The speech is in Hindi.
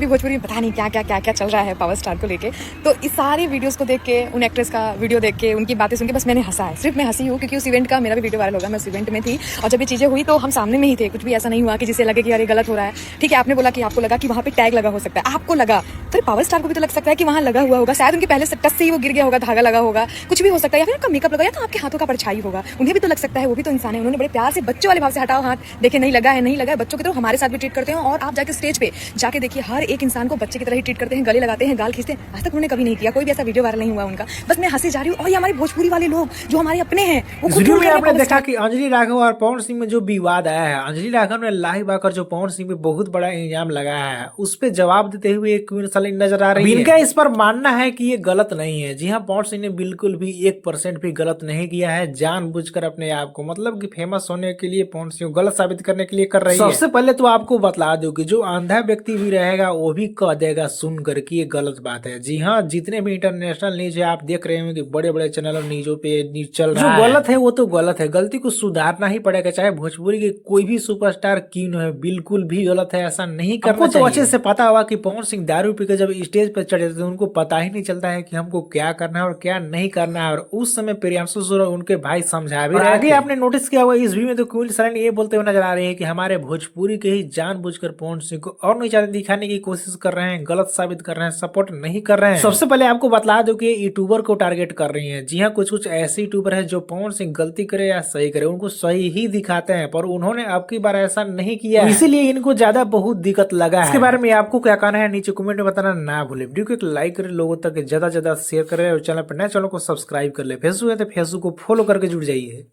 अभी भोजपुरी में पता नहीं क्या क्या क्या क्या चल रहा है पावर स्टार को लेके। तो इस सारे वीडियोस को देख के, उन एक्ट्रेस का वीडियो देख के, उनकी बातें सुन के बस मैंने हंसा है। सिर्फ मैं हंसी हूँ क्योंकि उस इवेंट का मेरा भी वीडियो वायरल होगा, मैं उस इवेंट में थी और जब ये चीज़ें हुई तो हम सामने में ही थे। कुछ भी ऐसा नहीं हुआ कि जिससे लगे कि अरे गलत हो रहा है। ठीक है, आपने बोला कि आपको लगा कि वहाँ पे टैग लगा हो सकता है, आपको लगा, तो पावर स्टार को भी तो लग सकता है कि वहाँ लगा हुआ होगा, शायद उनके पहले से टस से ही वो गिर गया होगा, धागा लगा होगा, कुछ भी हो सकता है, या फिर उनका मेकअप लगा, या तो आपके हाथों का परछाई होगा। उन्हें भी तो लग सकता है, वो भी तो इंसान है। उन्होंने बड़े प्यार से बच्चों वाले भाव से हटाओ हाथ, देखे नहीं लगा है, नहीं लगा है। बच्चों की तरह हमारे साथ भी ट्रीट करते हैं और आप जाके स्टेज पे जाके देखिए, हर एक इंसान को बच्चे की तरह ही ट्रीट करते हैं, गले लगाते हैं, गाल खींचते हैं। आज तक उन्होंने कभी नहीं किया, कोई भी ऐसा वीडियो वायरल नहीं हुआ उनका। बस मैं हंसी जा रही हूँ। और ये हमारे भोजपुरी वाले लोग जो हमारे अपने हैं, वो खुद वीडियो में आपने देखा कि अंजलि राघव और पवन सिंह में जो विवाद आया है, अंजलि राघव ने लाइव आकर जो पवन सिंह पे बहुत बड़ा इल्जाम लगाया है, उस पे जवाब देते हुए एक क्वीन सलीन नजर आ रही है। इनका इस पर मानना है कि ये गलत नहीं है। जी हाँ, पवन सिंह ने बिल्कुल भी 1% भी गलत नहीं किया है। जानबूझकर अपने आप को मतलब कि फेमस होने के लिए पवन सिंह गलत साबित करने के लिए कर रही है। सबसे पहले तो आपको बतला दो कि जो अंधा व्यक्ति भी रहेगा वो भी कह देगा सुनकर कि ये गलत बात है। जी हाँ, जितने भी इंटरनेशनल न्यूज है आप देख रहे होंगे, बड़े बड़े चैनल और न्यूजों पे न्यूज चल रहा है, जो गलत है वो तो गलत है, गलती को सुधारना ही पड़ेगा। चाहे भोजपुरी के कोई भी सुपरस्टार क्यों न है, बिल्कुल भी गलत है, ऐसा नहीं करना चाहिए। तो अच्छे से पता होगा कि पवन सिंह दारू पीकर जब स्टेज पर चढ़े थे उनको पता ही नहीं चलता है कि हमको क्या करना है और क्या नहीं करना है, और उस समय प्रियांशु सुर उनके भाई समझा भी रहे थे। आगे आपने नोटिस किया हुआ इस वीडियो में तो क्वीन सलीन ये बोलते हुए नजर आ रहे हैं कि हमारे भोजपुरी के ही जानबूझकर पवन सिंह को और नीचा दिखाने की कोशिश कर रहे हैं, गलत साबित कर रहे हैं, सपोर्ट नहीं कर रहे हैं। सबसे पहले आपको बतला दो कि यूट्यूबर को टारगेट कर रही है। जी हाँ, कुछ कुछ ऐसे यूट्यूबर है जो पवन सिंह गलती करे या सही करे उनको सही ही दिखाते हैं, पर उन्होंने अब की बार ऐसा नहीं किया, इसीलिए इनको ज्यादा बहुत दिक्कत लगा है। इसके बारे में आपको क्या कहना है नीचे कमेंट में बताना ना भूले। वीडियो को एक लाइक करें, लोगों तक ज्यादा से ज्यादा शेयर करें और चैनल पर नए चैनल को सब्सक्राइब कर ले। फेसबुक है तो फेसबुक को फॉलो करके जुड़ जाइए।